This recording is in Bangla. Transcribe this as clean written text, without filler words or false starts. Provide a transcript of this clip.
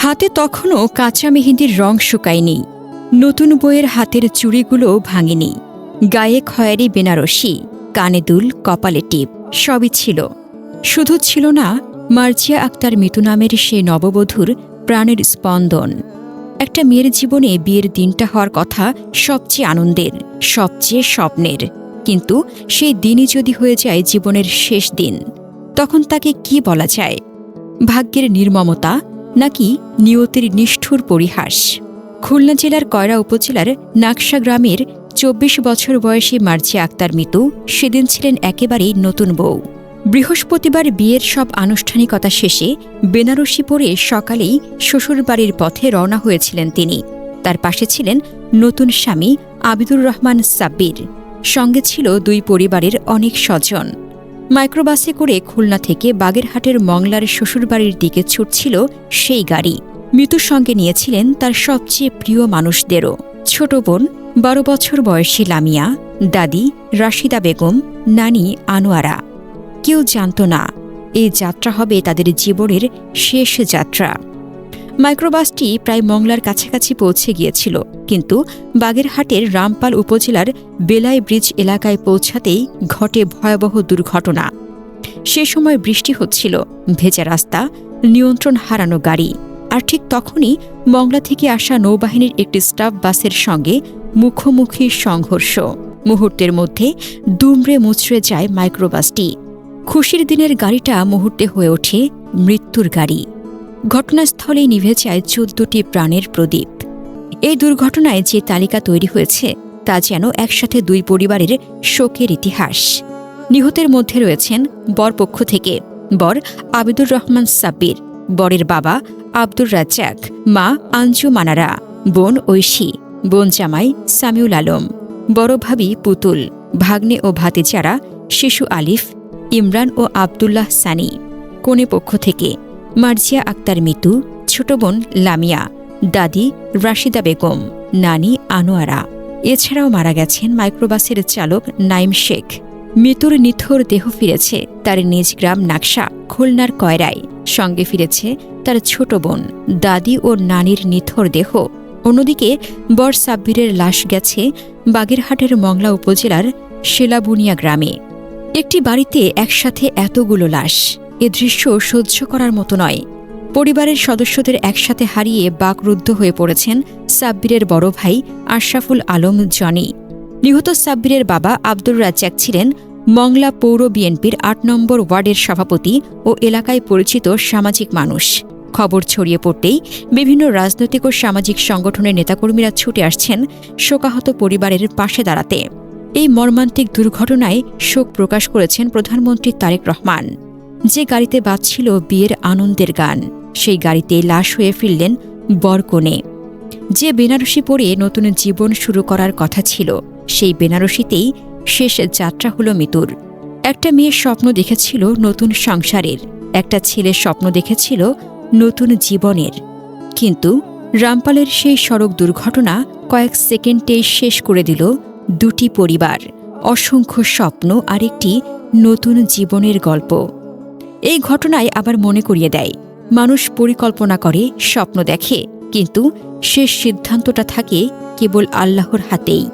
হাতে তখনও কাঁচা মেহেন্দির রং শুকায়নি, নতুন বইয়ের হাতের চুড়িগুলো ভাঙেনি, গায়ে খয়েরি বেনারসি, কানে দুল, কপালে টিপ, সবই ছিল। শুধু ছিল না মার্জিয়া আক্তার মিতু নামের সেই নববধূর প্রাণের স্পন্দন। একটা মেয়ের জীবনে বিয়ের দিনটা হওয়ার কথা সবচেয়ে আনন্দের, সবচেয়ে স্বপ্নের, কিন্তু সেই দিনই যদি হয়ে যায় জীবনের শেষ দিন, তখন তাকে কি বলা যায়? ভাগ্যের নির্মমতা নাকি নিয়তির নিষ্ঠুর পরিহাস? খুলনা জেলার কয়রা উপজেলার নাকশা গ্রামের ২৪ বছর বয়সী মার্জিয়া আক্তার মিতু সেদিন ছিলেন একেবারেই নতুন বউ। বৃহস্পতিবার বিয়ের সব আনুষ্ঠানিকতা শেষে বেনারসি পরে সকালেই শ্বশুরবাড়ির পথে রওনা হয়েছিলেন তিনি। তার পাশে ছিলেন নতুন স্বামী আবিদুর রহমান সাব্বির, সঙ্গে ছিল দুই পরিবারের অনেক স্বজন। মাইক্রোবাসে করে খুলনা থেকে বাগেরহাটের মংলার শ্বশুরবাড়ির দিকে ছুটছিল সেই গাড়ি। মিতুর সঙ্গে নিয়েছিলেন তার সবচেয়ে প্রিয় মানুষদেরও। ছোট বোন ১২ বছর বয়সী লামিয়া, দাদি রাশিদা বেগম, নানি আনোয়ারা। কেউ জানত না এই যাত্রা হবে তাদের জীবনের শেষ যাত্রা। মাইক্রোবাসটি প্রায় মংলার কাছাকাছি পৌঁছে গিয়েছিল, কিন্তু বাগেরহাটের রামপাল উপজেলার বেলাই ব্রিজ এলাকায় পৌঁছাতেই ঘটে ভয়াবহ দুর্ঘটনা। সে সময় বৃষ্টি হচ্ছিল, ভেজা রাস্তা, নিয়ন্ত্রণ হারানো গাড়ি, আর ঠিক তখনই মংলা থেকে আসা নৌবাহিনীর একটি স্টাফ বাসের সঙ্গে মুখোমুখি সংঘর্ষ। মুহূর্তের মধ্যে দুমড়ে মুচড়ে যায় মাইক্রোবাসটি। খুশির দিনের গাড়িটা মুহূর্তে হয়ে ওঠে মৃত্যুর গাড়ি। ঘটনাস্থলেই নিভে যায় ১৪টি প্রাণের প্রদীপ। এই দুর্ঘটনায় যে তালিকা তৈরি হয়েছে তা যেন একসাথে দুই পরিবারের শোকের ইতিহাস। নিহতের মধ্যে রয়েছেন বরপক্ষ থেকে বর আবিদুর রহমান সাব্বির, বরের বাবা আব্দুর রাজ্জাক, মা আঞ্জু মানারা, বোন ঐশী, বোন জামাই সামিউল আলম, বড় ভাবি পুতুল, ভাগ্নে ও ভাতিজারা শিশু আলিফ, ইমরান ও আবদুল্লাহ সানি। কনে পক্ষ থেকে মার্জিয়া আক্তার মিতু, ছোট বোন লামিয়া, দাদি রাশিদা বেগম, নানি আনোয়ারা। এছাড়াও মারা গেছেন মাইক্রোবাসের চালক নাইম শেখ। মিতুর নিথর দেহ ফিরেছে তার নিজ গ্রাম নাকশা খুলনার কয়রায়। সঙ্গে ফিরেছে তার ছোট বোন, দাদি ও নানির নিথর দেহ। অন্যদিকে বর সাব্বিরের লাশ গেছে বাগেরহাটের মংলা উপজেলার শেলাবুনিয়া গ্রামে। একটি বাড়িতে একসাথে এতগুলো লাশ, এ দৃশ্য সহ্য করার মতো নয়। পরিবারের সদস্যদের একসাথে হারিয়ে বাকরুদ্ধ হয়ে পড়েছেন সাব্বিরের বড় ভাই আশরাফুল আলম জনি। নিহত সাব্বিরের বাবা আব্দুর রাজ্জাক ছিলেন মংলা পৌর বিএনপির ৮ নম্বর ওয়ার্ডের সভাপতি ও এলাকায় পরিচিত সামাজিক মানুষ। খবর ছড়িয়ে পড়তেই বিভিন্ন রাজনৈতিক ও সামাজিক সংগঠনের নেতাকর্মীরা ছুটে আসছেন শোকাহত পরিবারের পাশে দাঁড়াতে। এই মর্মান্তিক দুর্ঘটনায় শোক প্রকাশ করেছেন প্রধানমন্ত্রী তারেক রহমান। যে গাড়িতে বাজছিল বিয়ের আনন্দের গান, সেই গাড়িতে লাশ হয়ে ফিরলেন বরকনে। যে বেনারসি পরে নতুন জীবন শুরু করার কথা ছিল, সেই বেনারসিতেই শেষ যাত্রা হল মিতুর। একটা মেয়ের স্বপ্ন দেখেছিল নতুন সংসারের, একটা ছেলের স্বপ্ন দেখেছিল নতুন জীবনের। কিন্তু রামপালের সেই সড়ক দুর্ঘটনা কয়েক সেকেন্ডেই শেষ করে দিল দুটি পরিবার, অসংখ্য স্বপ্ন আর একটি নতুন জীবনের গল্প। এই ঘটনায় আবার মনে করিয়ে দেয়, মানুষ পরিকল্পনা করে, স্বপ্ন দেখে, কিন্তু শেষ সিদ্ধান্তটা থাকে কেবল আল্লাহর হাতেই।